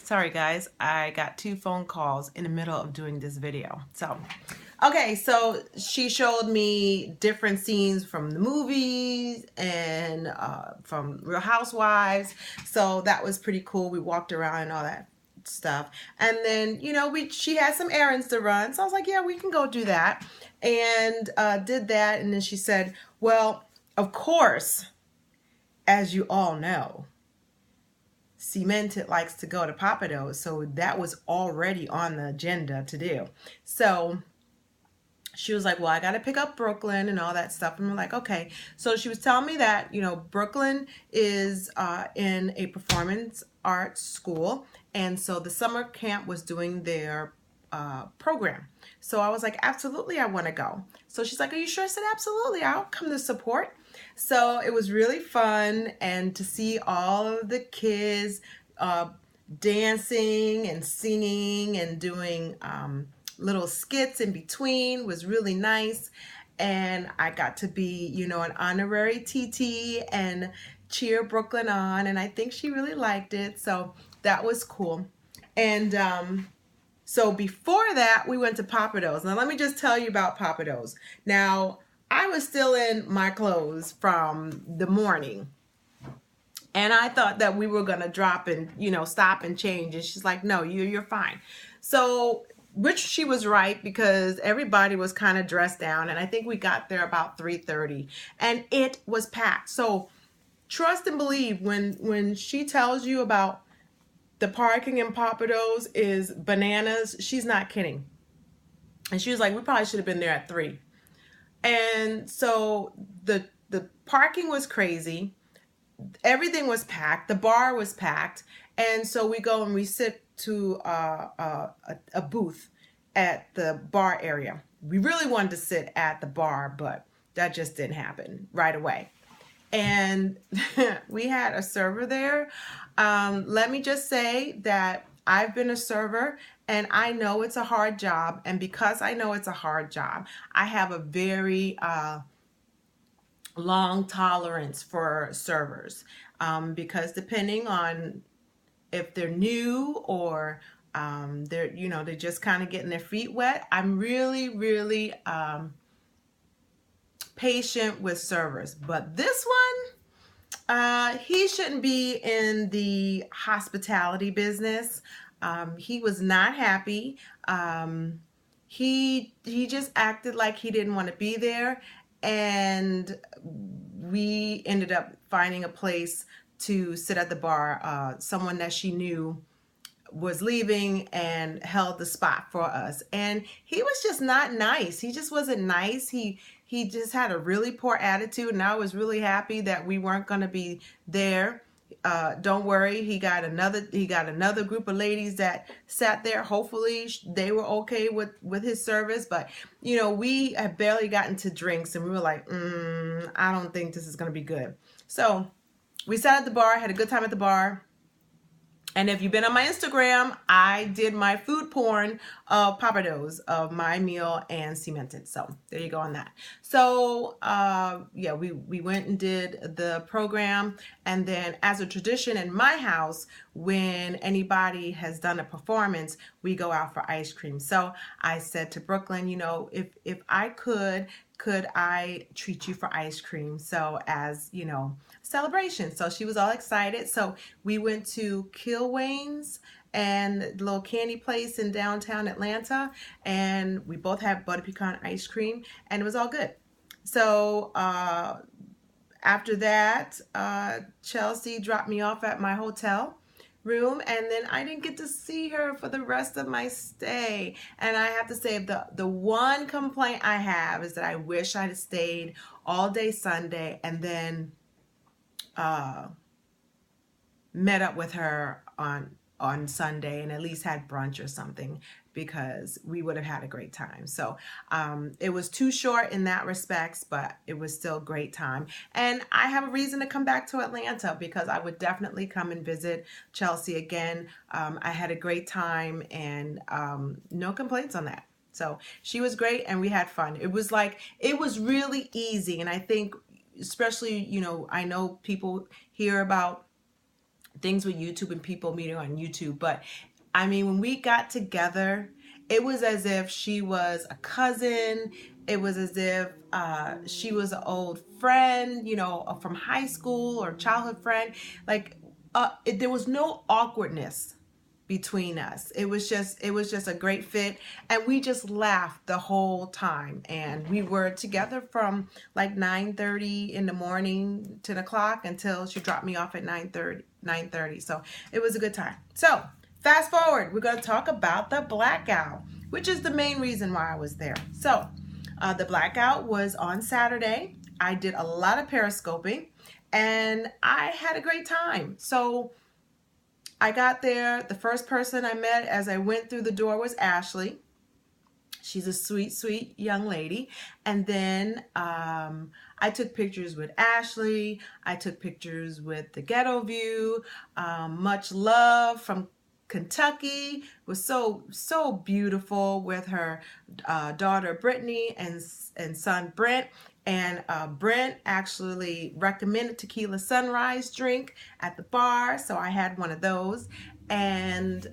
Sorry guys, I got 2 phone calls in the middle of doing this video. So she showed me different scenes from the movies and from Real Housewives. So that was pretty cool. We walked around and all that stuff. And then, she had some errands to run. So I was like, yeah, we can go do that. And did that. And then she said, well, of course, as you all know, Cemented likes to go to Papados, so that was already on the agenda to do. So she was like, well, I got to pick up Brooklyn and all that stuff. And we're like, okay. So she was telling me that, Brooklyn is in a performance arts school. And so the summer camp was doing their program. So I was like, absolutely, I want to go. So she's like, are you sure? I said, absolutely, I'll come to support. So it was really fun, and to see all of the kids dancing and singing and doing little skits in between was really nice. And I got to be, an honorary TT and cheer Brooklyn on, and I think she really liked it. So that was cool. And so before that, we went to Papados. Now, let me just tell you about Papados. Now, I was still in my clothes from the morning. And I thought that we were going to drop and, stop and change. And she's like, no, you're fine. So, which she was right, because everybody was kind of dressed down. And I think we got there about 3:30. And it was packed. So, trust and believe when she tells you about the parking in Papados is bananas, she's not kidding. And she was like, we probably should have been there at 3. And so the parking was crazy. Everything was packed. The bar was packed. And so we go and we sit to a booth at the bar area. We really wanted to sit at the bar, but that just didn't happen right away. And we had a server there. Let me just say that I've been a server and I know it's a hard job. And because I know it's a hard job, I have a very long tolerance for servers, because depending on if they're new or they're just kind of getting their feet wet, I'm really patient with servers. But this one, he shouldn't be in the hospitality business. He was not happy. He just acted like he didn't want to be there, and we ended up finding a place to sit at the bar. Someone that she knew was leaving and held the spot for us, and he was just not nice. He just wasn't nice. He just had a really poor attitude, and I was really happy that we weren't going to be there. Don't worry, he got another group of ladies that sat there. Hopefully they were okay with his service, but we had barely gotten to drinks, and we were like, I don't think this is going to be good. So we sat at the bar, had a good time at the bar. And if you've been on my Instagram, I did my food porn of Papados, of my meal and Cemented. So there you go on that. So yeah, we went and did the program. And then, as a tradition in my house, when anybody has done a performance, we go out for ice cream. So I said to Brooklyn, if I could I treat you for ice cream? So as, celebration. So she was all excited. So we went to Kilwain's and the little candy place in downtown Atlanta, and we both had butter pecan ice cream, and it was all good. So after that, Chelsea dropped me off at my hotel room, and then I didn't get to see her for the rest of my stay. And I have to say, the one complaint I have is that I wish I'd have stayed all day Sunday and then met up with her on Sunday and at least had brunch or something, because we would have had a great time. So it was too short in that respects, but it was still a great time. And I have a reason to come back to Atlanta, because I would definitely come and visit Chelsea again. I had a great time, and no complaints on that. So she was great, and we had fun. It was really easy. And I think, especially, I know people hear about things with YouTube and people meeting on YouTube. But I mean, when we got together, it was as if she was a cousin. It was as if she was an old friend, from high school or childhood friend. Like, there was no awkwardness between us. It was just a great fit, and we just laughed the whole time. And we were together from like 9:30 in the morning, 10 o'clock, until she dropped me off at 9:30. So it was a good time. So fast forward, we're going to talk about the Blackout, which is the main reason why I was there. So the Blackout was on Saturday. I did a lot of periscoping, and I had a great time. So I got there. The first person I met as I went through the door was Ashley. She's a sweet, sweet young lady. And then I took pictures with Ashley. I took pictures with the Ghetto View. Much Love from Kentucky was so beautiful with her daughter Brittany and son Brent. And Brent actually recommended Tequila Sunrise drink at the bar, so I had one of those. And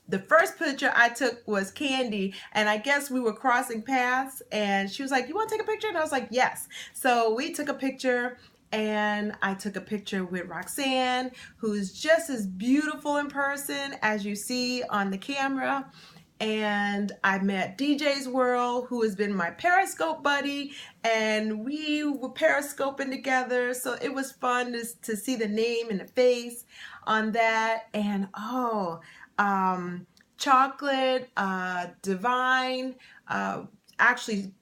the first picture I took was Candy, and I guess we were crossing paths, and she was like, "You want to take a picture?" And I was like, "Yes." So we took a picture, and I took a picture with Roxanne, who's just as beautiful in person as you see on the camera. And I met DJ's World, who has been my Periscope buddy, and we were Periscoping together. So it was fun to see the name and the face on that. And Chocolate, Divine. Actually,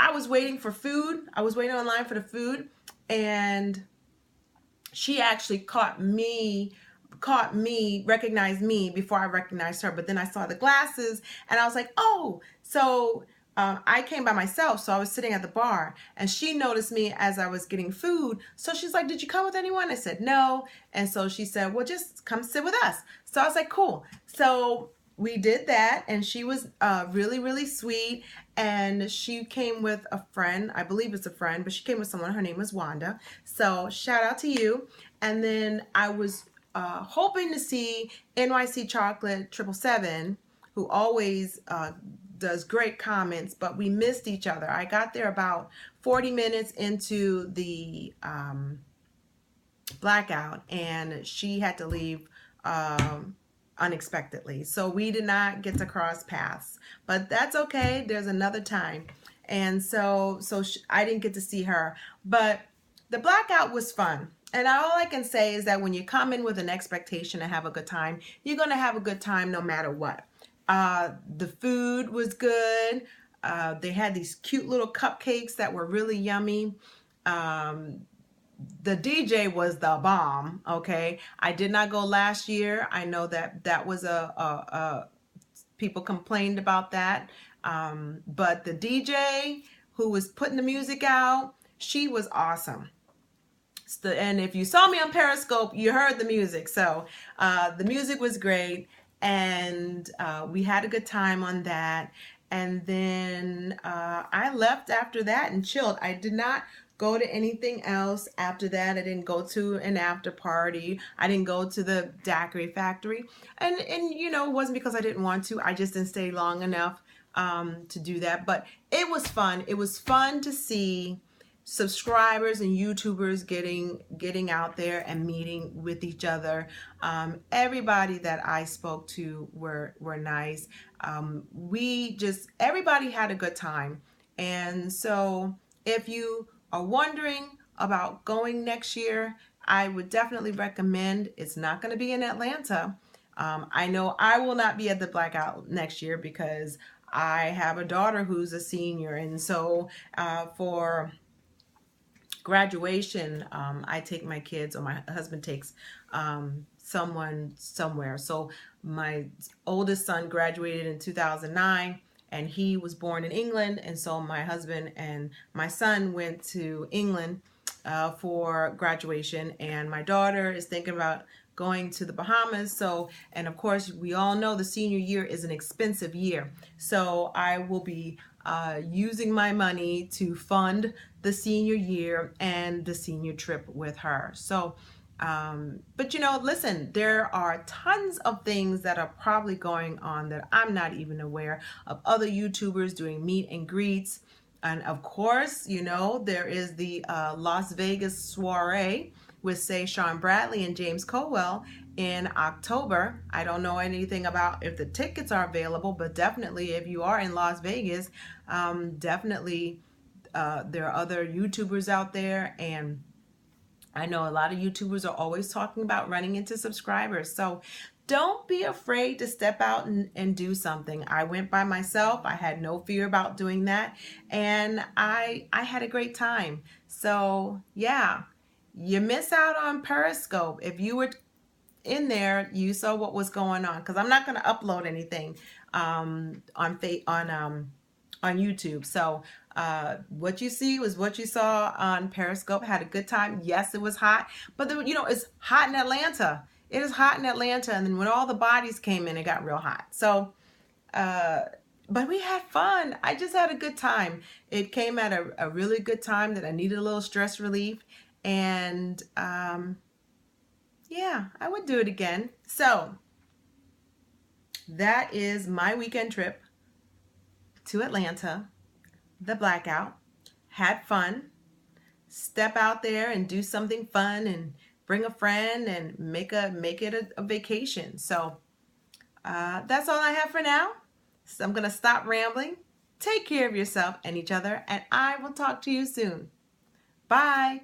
I was waiting for food. I was waiting online for the food, and she actually recognized me before I recognized her. But then I saw the glasses, and I was like, oh. So I came by myself, so I was sitting at the bar, and she noticed me as I was getting food. So she's like, "Did you come with anyone?" I said, "No." And so she said, "Well, just come sit with us." So I was like, "Cool." So we did that, and she was really, really sweet. And she came with a friend. I believe it's a friend, but she came with someone. Her name was Wanda. So shout out to you. And then I was hoping to see NYC Chocolate 777, who always does great comments, but we missed each other. I got there about 40 minutes into the Blackout, and she had to leave unexpectedly. So we did not get to cross paths, but that's okay. There's another time. And so I didn't get to see her, but the Blackout was fun. And all I can say is that when you come in with an expectation to have a good time, you're going to have a good time no matter what. The food was good. They had these cute little cupcakes that were really yummy. The DJ was the bomb. Okay, I did not go last year. I know that was people complained about that. But the DJ who was putting the music out, she was awesome. And if you saw me on Periscope, you heard the music. So the music was great, and we had a good time on that. And then I left after that and chilled. I did not go to anything else after that. I didn't go to an after party. I didn't go to the daiquiri factory. And it wasn't because I didn't want to. I just didn't stay long enough to do that. But it was fun. It was fun to see subscribers and YouTubers getting out there and meeting with each other. Everybody that I spoke to were nice. Everybody had a good time. And so if you are wondering about going next year, I would definitely recommend. It's not going to be in Atlanta. I know I will not be at the Blackout next year because I have a daughter who's a senior. And so for graduation, I take my kids, or my husband takes someone somewhere. So my oldest son graduated in 2009, and he was born in England. And so my husband and my son went to England for graduation, and my daughter is thinking about going to the Bahamas. So, and of course, we all know the senior year is an expensive year. So I will be using my money to fund the senior year and the senior trip with her. So But you know, listen, there are tons of things that are probably going on that I'm not even aware of. Other YouTubers doing meet and greets. And of course, you know, there is the Las Vegas soiree with, say, Shawn Bradley and James Cowell in October. I don't know anything about if the tickets are available, but definitely if you are in Las Vegas, definitely there are other YouTubers out there, and I know a lot of YouTubers are always talking about running into subscribers. So don't be afraid to step out and do something. I went by myself. I had no fear about doing that. And I had a great time. So yeah, you miss out on Periscope. If you were in there, you saw what was going on, because I'm not going to upload anything on YouTube. So what you see was what you saw on Periscope. Had a good time. Yes, it was hot, but you know, it's hot in Atlanta. It is hot in Atlanta, and then when all the bodies came in, it got real hot. So but we had fun. I just had a good time. It came at a really good time that I needed a little stress relief. And yeah, I would do it again. So that is my weekend trip to Atlanta, the Blackout. Had fun. Step out there and do something fun and bring a friend and make it a vacation. So that's all I have for now. So I'm going to stop rambling. Take care of yourself and each other, and I will talk to you soon. Bye.